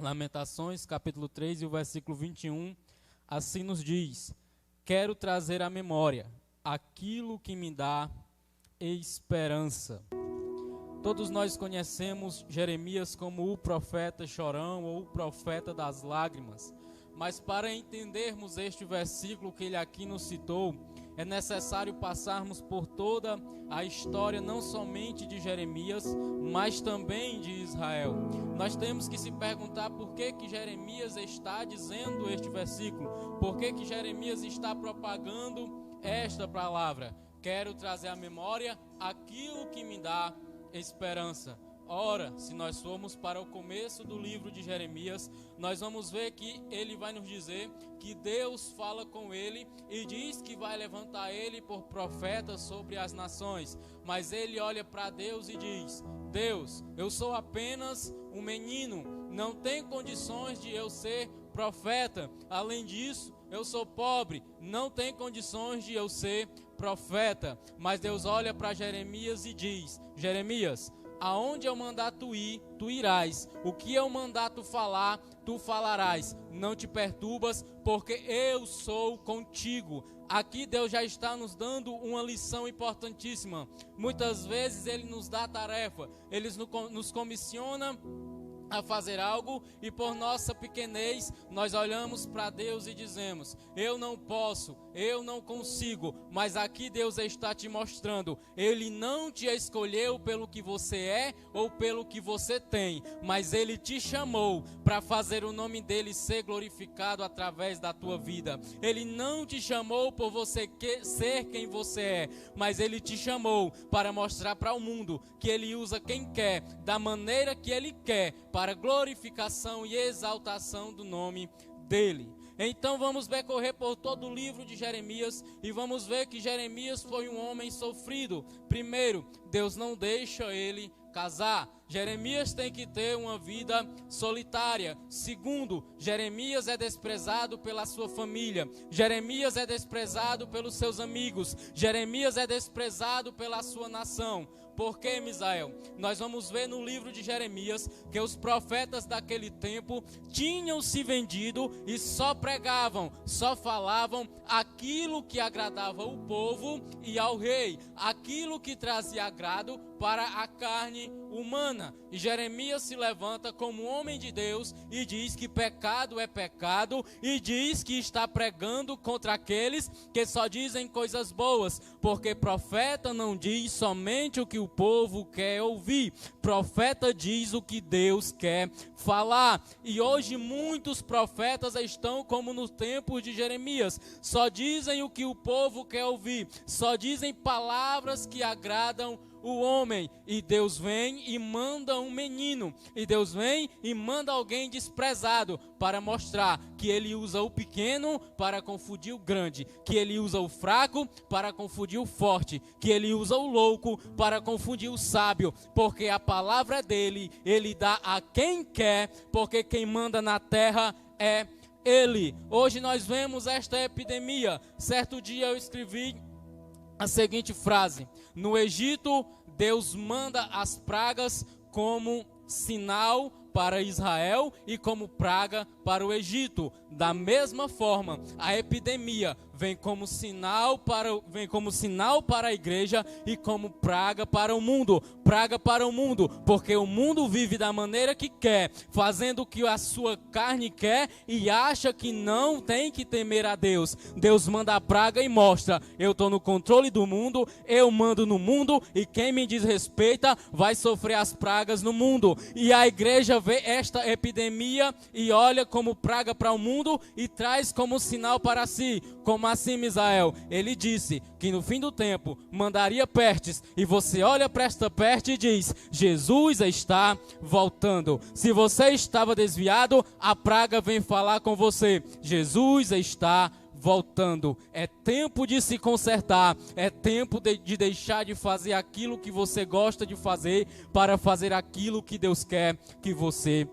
Lamentações, capítulo 3 e o versículo 21, assim nos diz: quero trazer à memória aquilo que me dá esperança. Todos nós conhecemos Jeremias como o profeta chorão ou o profeta das lágrimas. Mas para entendermos este versículo que ele aqui nos citou, é necessário passarmos por toda a história, não somente de Jeremias, mas também de Israel. Nós temos que se perguntar por que Jeremias está dizendo este versículo, por que Jeremias está propagando esta palavra. Quero trazer à memória aquilo que me dá esperança. Ora, se nós formos para o começo do livro de Jeremias, nós vamos ver que ele vai nos dizer que Deus fala com ele e diz que vai levantar ele por profeta sobre as nações. Mas ele olha para Deus e diz: Deus, eu sou apenas um menino, não tenho condições de eu ser profeta. Além disso, eu sou pobre, não tenho condições de eu ser profeta. Mas Deus olha para Jeremias e diz: Jeremias, aonde eu mandar tu ir, tu irás. O que eu mandar tu falar, tu falarás. Não te perturbas, porque eu sou contigo. Aqui Deus já está nos dando uma lição importantíssima. Muitas vezes Ele nos dá tarefa, Ele nos comissiona a fazer algo e por nossa pequenez nós olhamos para Deus e dizemos: eu não posso, eu não consigo. Mas aqui Deus está te mostrando: Ele não te escolheu pelo que você é ou pelo que você tem, mas Ele te chamou para fazer o nome dEle ser glorificado através da tua vida. Ele não te chamou por você ser quem você é, mas Ele te chamou para mostrar para o mundo que Ele usa quem quer, da maneira que Ele quer, para glorificação e exaltação do nome dEle. Então vamos percorrer por todo o livro de Jeremias e vamos ver que Jeremias foi um homem sofrido. Primeiro, Deus não deixa ele casar. Jeremias tem que ter uma vida solitária. Segundo, Jeremias é desprezado pela sua família. Jeremias é desprezado pelos seus amigos. Jeremias é desprezado pela sua nação. Por que, Misael? Nós vamos ver no livro de Jeremias que os profetas daquele tempo tinham se vendido e só pregavam, só falavam aquilo que agradava o povo e ao rei, aquilo que trazia agrado para a carne humana. E Jeremias se levanta como homem de Deus e diz que pecado é pecado, e diz que está pregando contra aqueles que só dizem coisas boas, porque profeta não diz somente o que o povo quer ouvir, profeta diz o que Deus quer falar. E hoje muitos profetas estão como no tempo de Jeremias, só dizem o que o povo quer ouvir, só dizem palavras que agradam o homem, e Deus vem e manda um menino, e Deus vem e manda alguém desprezado para mostrar que Ele usa o pequeno para confundir o grande, que Ele usa o fraco para confundir o forte, que Ele usa o louco para confundir o sábio, porque a palavra é dele, Ele dá a quem quer, porque quem manda na terra é Ele. Hoje nós vemos esta epidemia. Certo dia eu escrevi a seguinte frase: no Egito, Deus manda as pragas como sinal para Israel e como praga para o Egito. Da mesma forma, a epidemia vem como sinal para a igreja e como praga para o mundo. Praga para o mundo, porque o mundo vive da maneira que quer, fazendo o que a sua carne quer e acha que não tem que temer a Deus. Deus manda a praga e mostra: eu estou no controle do mundo, eu mando no mundo, e quem me desrespeita vai sofrer as pragas no mundo. E a igreja vê esta epidemia e olha como praga para o mundo e traz como sinal para si. Como assim, Misael? Ele disse que no fim do tempo mandaria pestes, e você olha para esta peste e diz: Jesus está voltando. Se você estava desviado, a praga vem falar com você: Jesus está voltando. É tempo de se consertar, é tempo de deixar de fazer aquilo que você gosta de fazer para fazer aquilo que Deus quer que você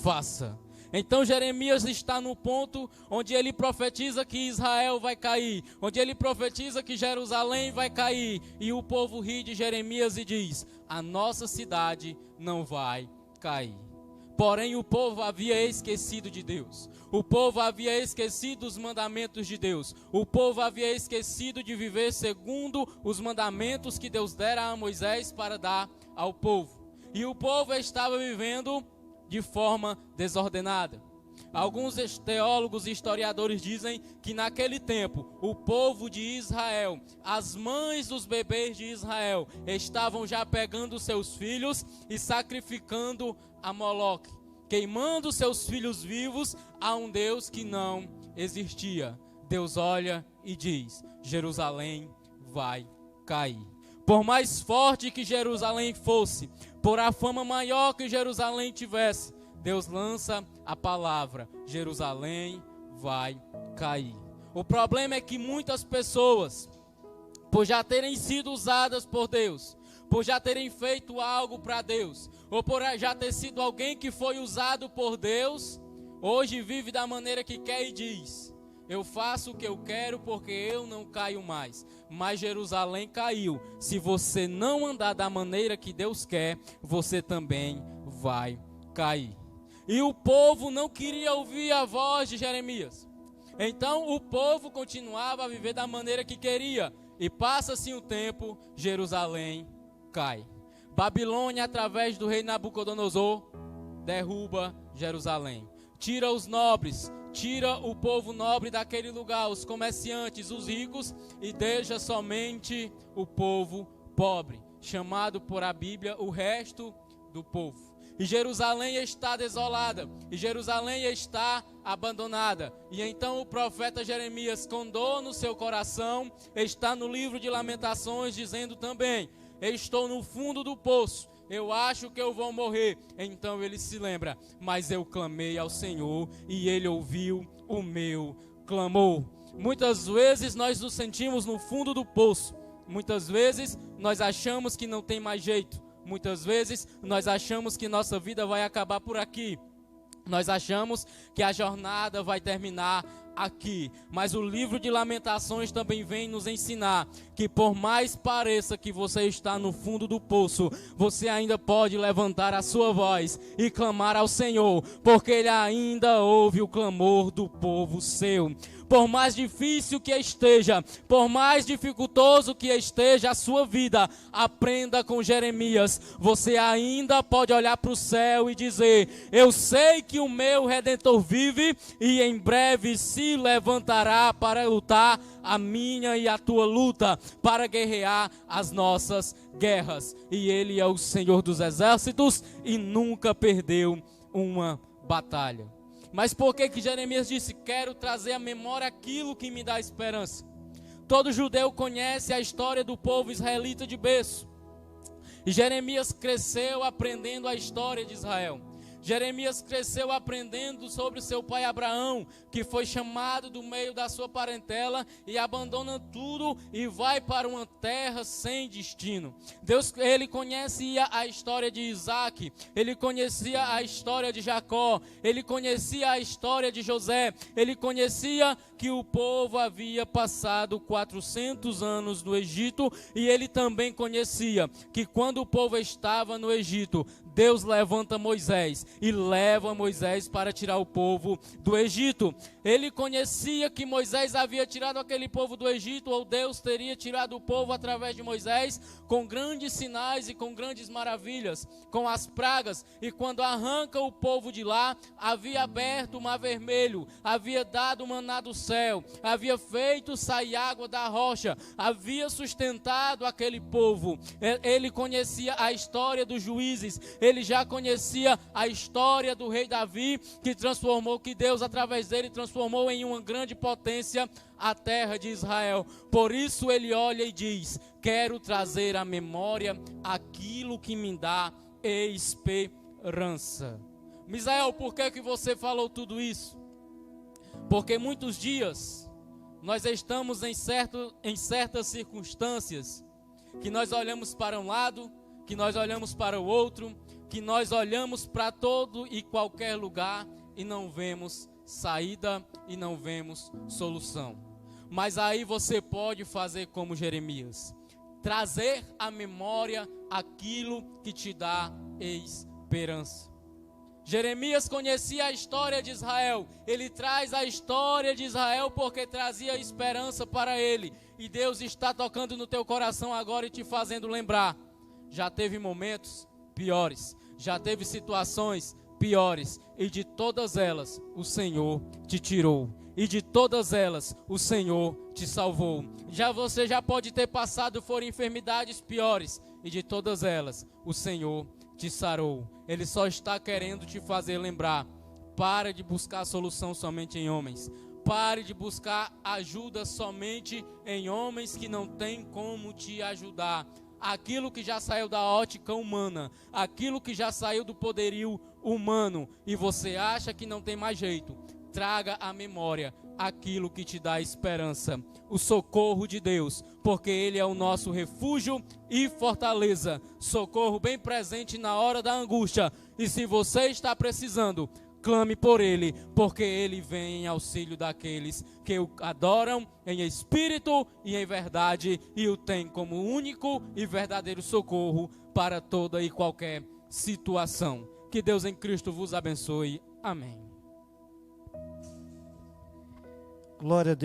faça. Então Jeremias está no ponto onde ele profetiza que Israel vai cair, onde ele profetiza que Jerusalém vai cair, e o povo ri de Jeremias e diz: a nossa cidade não vai cair. Porém, o povo havia esquecido de Deus. O povo havia esquecido os mandamentos de Deus. O povo havia esquecido de viver segundo os mandamentos que Deus dera a Moisés para dar ao povo. E o povo estava vivendo de forma desordenada. Alguns teólogos e historiadores dizem que naquele tempo, o povo de Israel, as mães dos bebês de Israel, estavam já pegando seus filhos e sacrificando a Moloque, queimando seus filhos vivos a um Deus que não existia. Deus olha e diz: Jerusalém vai cair. Por mais forte que Jerusalém fosse, por a fama maior que Jerusalém tivesse, Deus lança a palavra: Jerusalém vai cair. O problema é que muitas pessoas, por já terem sido usadas por Deus, por já terem feito algo para Deus, ou por já ter sido alguém que foi usado por Deus, hoje vive da maneira que quer e diz: eu faço o que eu quero porque eu não caio mais. Mas Jerusalém caiu. Se você não andar da maneira que Deus quer, você também vai cair. E o povo não queria ouvir a voz de Jeremias. Então o povo continuava a viver da maneira que queria. E passa-se um tempo, Jerusalém cai. Babilônia, através do rei Nabucodonosor, derruba Jerusalém. Tira os nobres, tira o povo nobre daquele lugar, os comerciantes, os ricos, e deixa somente o povo pobre, chamado por a Bíblia o resto do povo. E Jerusalém está desolada, e Jerusalém está abandonada. E então o profeta Jeremias, com dor no seu coração, está no livro de Lamentações dizendo também: estou no fundo do poço, eu acho que eu vou morrer. Então ele se lembra: mas eu clamei ao Senhor e ele ouviu o meu clamor. Muitas vezes nós nos sentimos no fundo do poço. Muitas vezes nós achamos que não tem mais jeito. Muitas vezes nós achamos que nossa vida vai acabar por aqui. Nós achamos que a jornada vai terminar aqui. Mas o livro de Lamentações também vem nos ensinar que por mais pareça que você está no fundo do poço, você ainda pode levantar a sua voz e clamar ao Senhor, porque Ele ainda ouve o clamor do povo seu. Por mais difícil que esteja, por mais dificultoso que esteja a sua vida, aprenda com Jeremias. Você ainda pode olhar para o céu e dizer: eu sei que o meu Redentor vive e em breve se levantará para lutar a minha e a tua luta, para guerrear as nossas guerras. E Ele é o Senhor dos exércitos e nunca perdeu uma batalha. Mas por que Jeremias disse: quero trazer à memória aquilo que me dá esperança? Todo judeu conhece a história do povo israelita de berço. E Jeremias cresceu aprendendo a história de Israel. Jeremias cresceu aprendendo sobre o seu pai Abraão, que foi chamado do meio da sua parentela e abandona tudo e vai para uma terra sem destino. Ele conhecia a história de Isaac, ele conhecia a história de Jacó, ele conhecia a história de José, ele conhecia que o povo havia passado 400 anos no Egito, e ele também conhecia que quando o povo estava no Egito, Deus levanta Moisés e leva Moisés para tirar o povo do Egito. Ele conhecia que Moisés havia tirado aquele povo do Egito, ou Deus teria tirado o povo através de Moisés, com grandes sinais e com grandes maravilhas, com as pragas. E quando arranca o povo de lá, havia aberto o mar vermelho, havia dado maná do céu, havia feito sair água da rocha, havia sustentado aquele povo. Ele conhecia a história dos juízes, ele já conhecia a história do rei Davi, que Deus através dele transformou em uma grande potência a terra de Israel. Por isso ele olha e diz: quero trazer à memória aquilo que me dá esperança. Misael, por que você falou tudo isso? Porque muitos dias nós estamos em certas circunstâncias que nós olhamos para um lado, que nós olhamos para o outro, que nós olhamos para todo e qualquer lugar e não vemos saída e não vemos solução. Mas aí você pode fazer como Jeremias, trazer à memória aquilo que te dá esperança. Jeremias conhecia a história de Israel. Ele traz a história de Israel porque trazia esperança para ele. E Deus está tocando no teu coração agora e te fazendo lembrar. Já teve momentos piores, já teve situações piores, e de todas elas o Senhor te tirou, e de todas elas o Senhor te salvou. Você já pode ter passado por enfermidades piores, e de todas elas o Senhor te sarou. Ele só está querendo te fazer lembrar. Pare de buscar solução somente em homens. Pare de buscar ajuda somente em homens que não têm como te ajudar. Aquilo que já saiu da ótica humana, aquilo que já saiu do poderio humano, e você acha que não tem mais jeito, traga à memória aquilo que te dá esperança, o socorro de Deus, porque Ele é o nosso refúgio e fortaleza, socorro bem presente na hora da angústia. E se você está precisando, clame por Ele, porque Ele vem em auxílio daqueles que o adoram em espírito e em verdade, e o tem como único e verdadeiro socorro para toda e qualquer situação. Que Deus em Cristo vos abençoe. Amém. Glória a Deus.